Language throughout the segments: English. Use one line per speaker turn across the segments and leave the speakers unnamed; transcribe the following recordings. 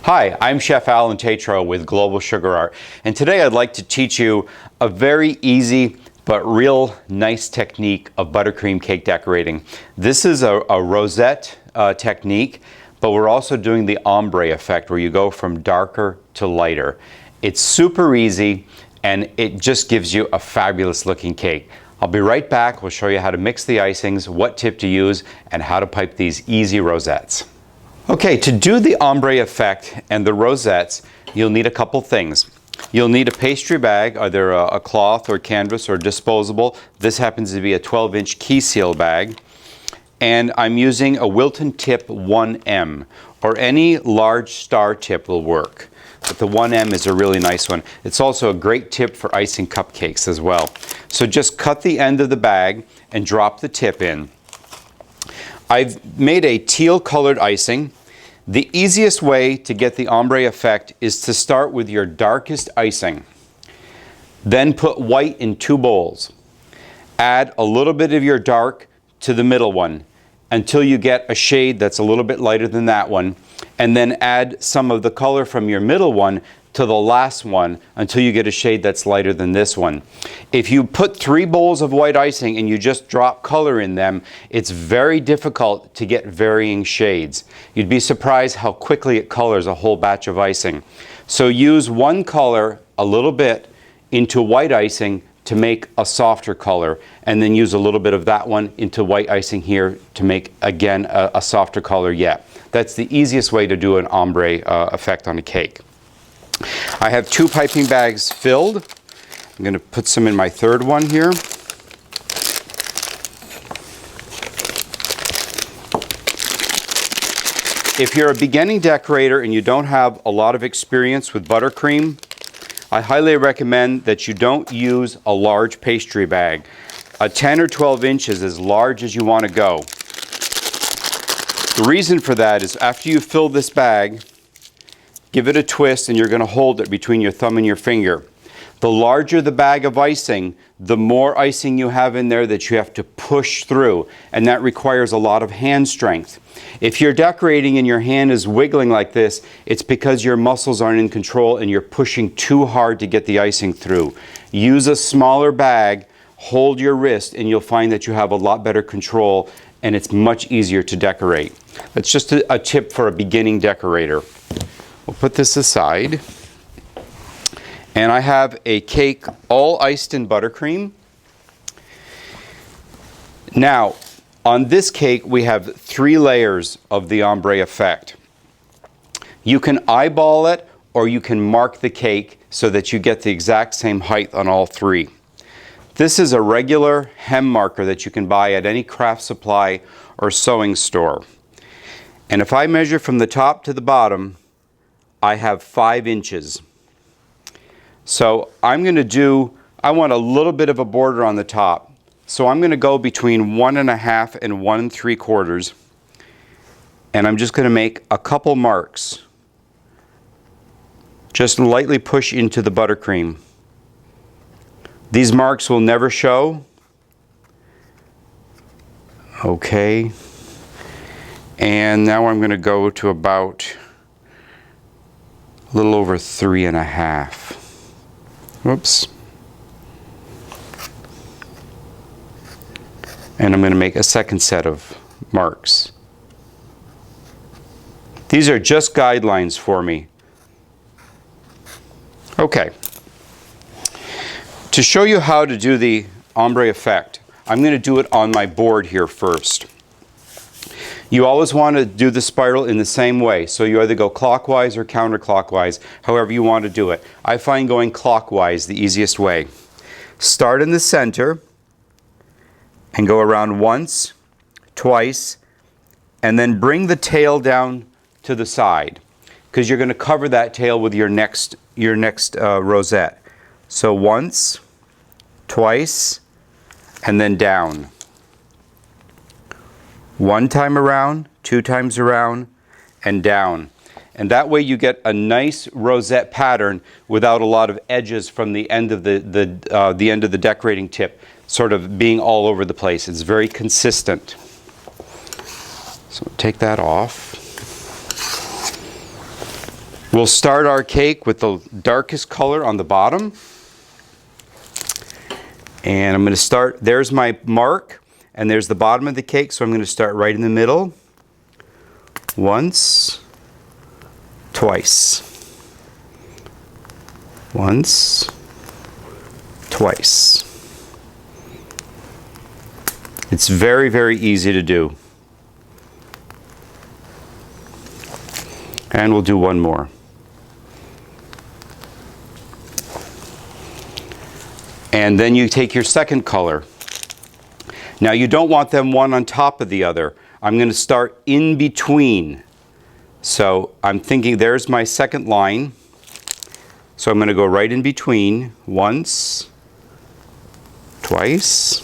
Hi, I'm Chef Alan Tetreault with Global Sugar Art, and today I'd like to teach you a very easy but real nice technique of buttercream cake decorating. This is a rosette technique, but we're also doing the ombre effect where you go from darker to lighter. It's super easy and it just gives you a fabulous looking cake. I'll be right back. We'll show you how to mix the icings, what tip to use, and how to pipe these easy rosettes. Okay, to do the ombre effect and the rosettes, you'll need a couple things. You'll need a pastry bag, either a cloth or canvas or disposable. This happens to be a 12-inch key seal bag. And I'm using a Wilton tip 1M, or any large star tip will work. But the 1M is a really nice one. It's also a great tip for icing cupcakes as well. So just cut the end of the bag and drop the tip in. I've made a teal colored icing. The easiest way to get the ombre effect is to start with your darkest icing. Then put white in 2 bowls. Add a little bit of your dark to the middle one until you get a shade that's a little bit lighter than that one. And then add some of the color from your middle one to the last one until you get a shade that's lighter than this one. If you put 3 bowls of white icing and you just drop color in them, it's very difficult to get varying shades. You'd be surprised how quickly it colors a whole batch of icing. So use one color a little bit into white icing to make a softer color, and then use a little bit of that one into white icing here to make, again, a softer color yet. That's the easiest way to do an ombre effect on a cake. I have 2 piping bags filled. I'm going to put some in my 3rd one here. If you're a beginning decorator and you don't have a lot of experience with buttercream, I highly recommend that you don't use a large pastry bag. A 10 or 12 inches is as large as you want to go. The reason for that is after you fill this bag, give it a twist and you're going to hold it between your thumb and your finger. The larger the bag of icing, the more icing you have in there that you have to push through, and that requires a lot of hand strength. If you're decorating and your hand is wiggling like this, it's because your muscles aren't in control and you're pushing too hard to get the icing through. Use a smaller bag, hold your wrist, and you'll find that you have a lot better control and it's much easier to decorate. That's just a tip for a beginning decorator. We'll put this aside. And I have a cake all iced in buttercream. Now, on this cake we have 3 layers of the ombre effect. You can eyeball it or you can mark the cake so that you get the exact same height on all 3. This is a regular hem marker that you can buy at any craft supply or sewing store. And if I measure from the top to the bottom, I have 5 inches. So I'm going to do, I want a little bit of a border on the top. So I'm going to go between 1 1/2 and 1 3/4. And I'm just going to make a couple marks. Just lightly push into the buttercream. These marks will never show. Okay. And now I'm going to go to about a little over 3 1/2. Whoops. And I'm going to make a second set of marks. These are just guidelines for me. Okay. To show you how to do the ombre effect, I'm going to do it on my board here first. You always want to do the spiral in the same way, so you either go clockwise or counterclockwise, however you want to do it. I find going clockwise the easiest way. Start in the center and go around once, twice, and then bring the tail down to the side, because you're going to cover that tail with your next rosette. So once, twice, and then down. 1 time around, 2 times around, and down. And that way you get a nice rosette pattern without a lot of edges from the end of the end of the decorating tip sort of being all over the place. It's very consistent. So take that off. We'll start our cake with the darkest color on the bottom. And I'm going to start, there's my mark, and there's the bottom of the cake, so I'm going to start right in the middle. Once, twice. Once, twice. It's very, very easy to do. And we'll do one more. And then you take your second color. Now you don't want them one on top of the other. I'm going to start in between. So I'm thinking there's my second line. So I'm going to go right in between. Once, twice.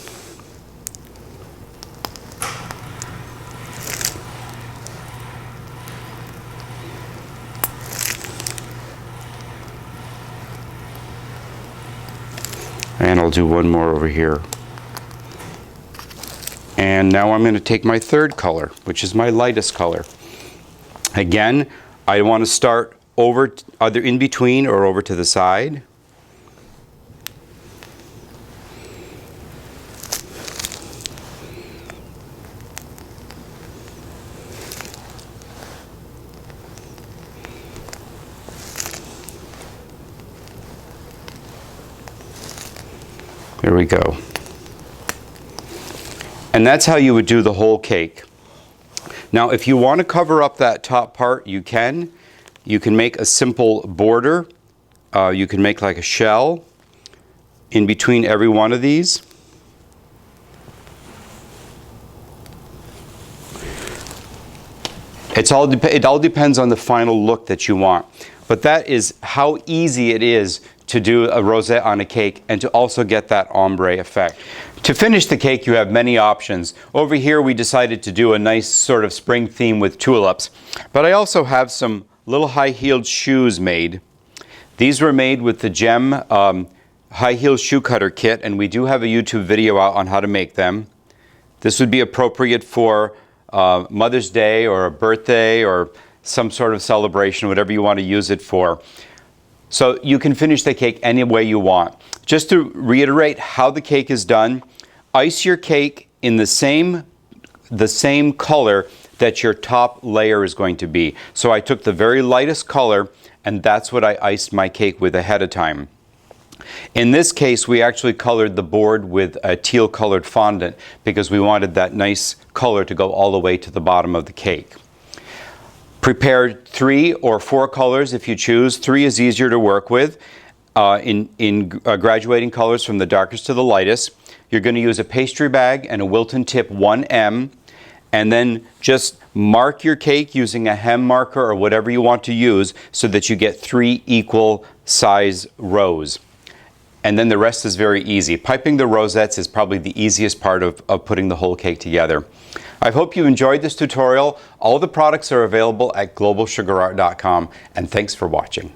And I'll do one more over here. And now I'm going to take my third color, which is my lightest color. Again, I want to start over, either in between or over to the side. There we go. And that's how you would do the whole cake. Now, if you want to cover up that top part, you can. You can make a simple border. You can make like a shell in between every one of these. It all depends on the final look that you want. But that is how easy it is to do a rosette on a cake and to also get that ombre effect. To finish the cake, you have many options. Over here we decided to do a nice sort of spring theme with tulips. But I also have some little high-heeled shoes made. These were made with the Gem high-heel shoe cutter kit, and we do have a YouTube video out on how to make them. This would be appropriate for Mother's Day or a birthday or some sort of celebration, whatever you want to use it for. So you can finish the cake any way you want. Just to reiterate how the cake is done, ice your cake in the same color that your top layer is going to be. So I took the very lightest color, and that's what I iced my cake with ahead of time. In this case, we actually colored the board with a teal colored fondant because we wanted that nice color to go all the way to the bottom of the cake. Prepare 3 or 4 colors if you choose. 3 is easier to work with in graduating colors from the darkest to the lightest. You're going to use a pastry bag and a Wilton tip 1M, and then just mark your cake using a hem marker or whatever you want to use so that you get 3 equal size rows. And then the rest is very easy. Piping the rosettes is probably the easiest part of putting the whole cake together. I hope you enjoyed this tutorial. All the products are available at globalsugarart.com, and thanks for watching.